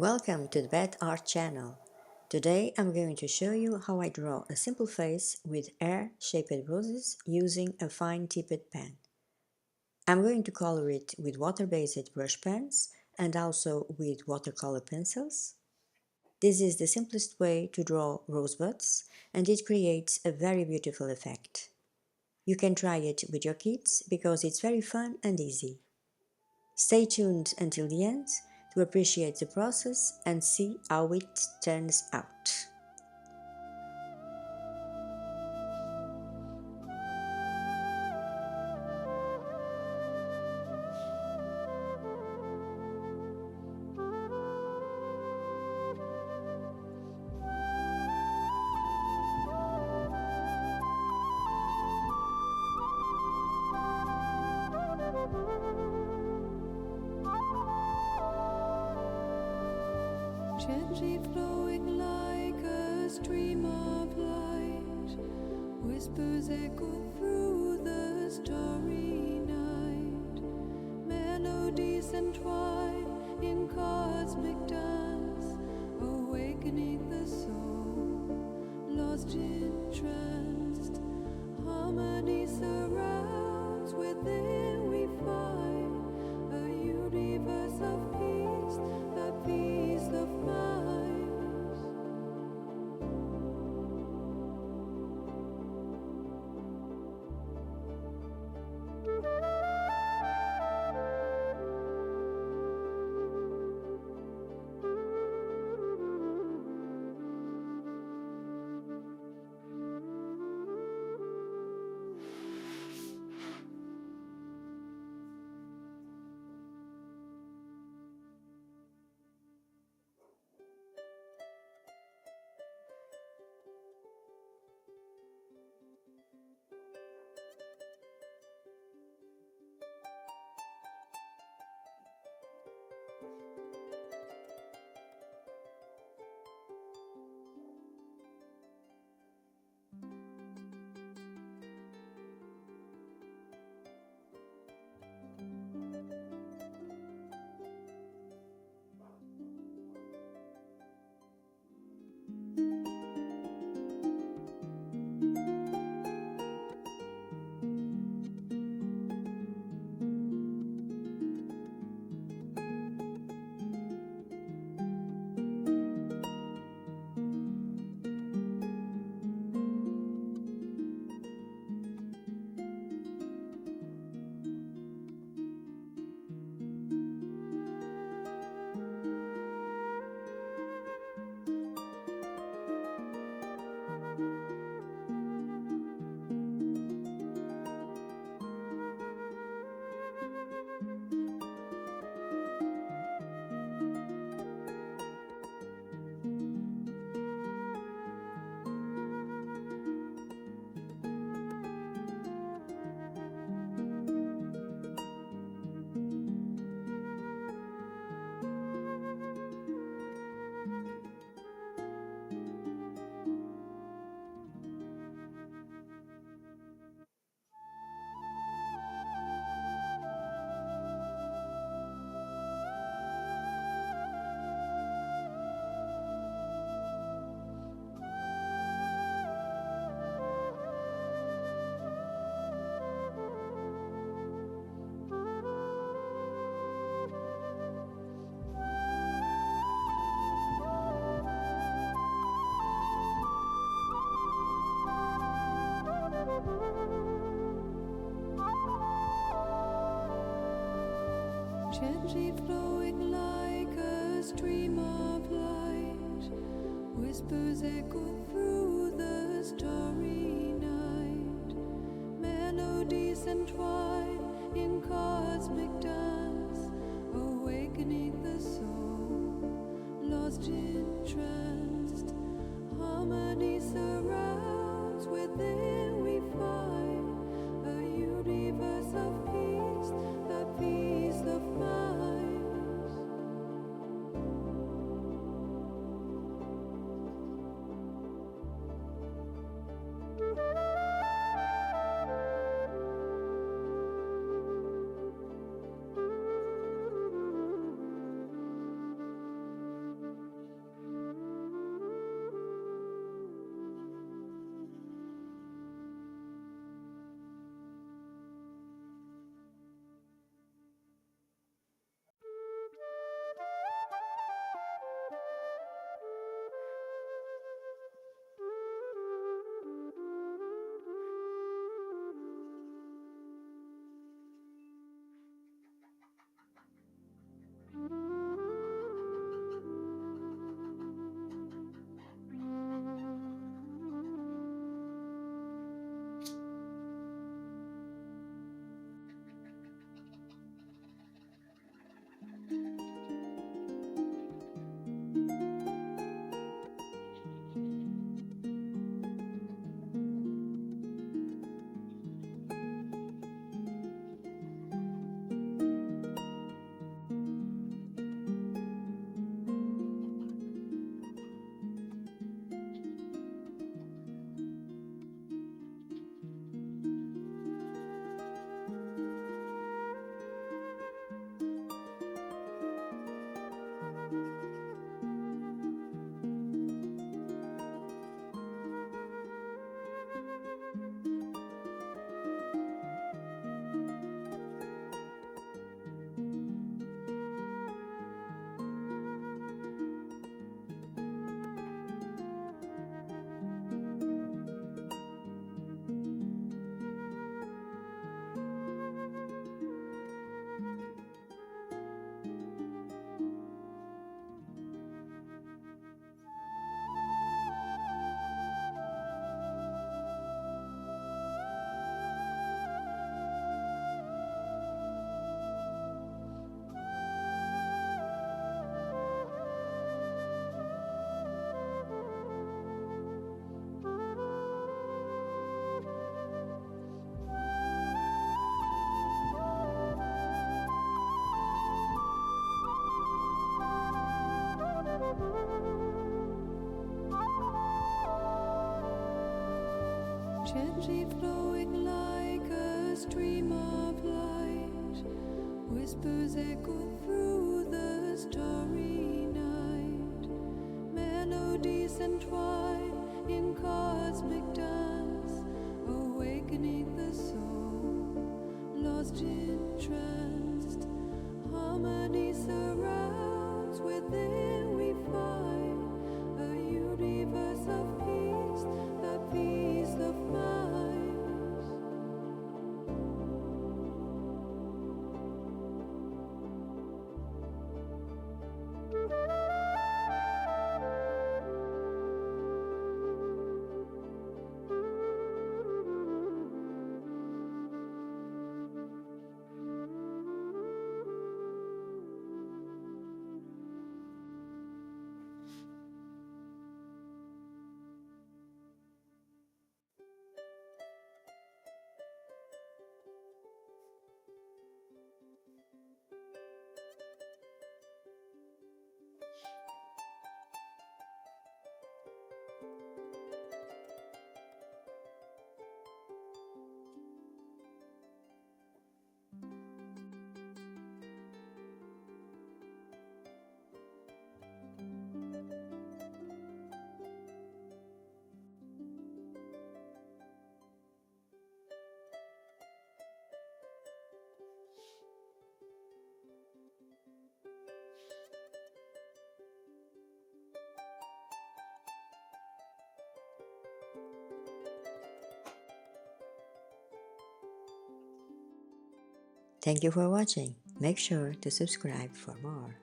Welcome to the Bad Art channel. Today I'm going to show you how I draw a simple face with air-shaped roses using a fine-tipped pen. I'm going to color it with water-based brush pens and also with watercolor pencils. This is the simplest way to draw rosebuds and it creates a very beautiful effect. You can try it with your kids because it's very fun and easy. Stay tuned until the end to appreciate the process and see how it turns out. Gently flowing like a stream of light, whispers echo through the starry night. Melodies entwine in cosmic dance, awakening the soul, lost in trance. Harmony surrounds, within we find a universe of peace, the peace of mind. Gently flowing like a stream of light, whispers echo through the starry night. Melodies entwine in cosmic dance, awakening the soul, lost in trance. Harmony surrounds, within we find a universe of peace, the peace of mind. gently flowing like a stream of light. Whispers echo through the starry night. Melodies entwine in cosmic dance, awakening the soul lost in trance. Harmony surrounds, within we find a universe of peace, a peace of mind. Thank you for watching. Make sure to subscribe for more.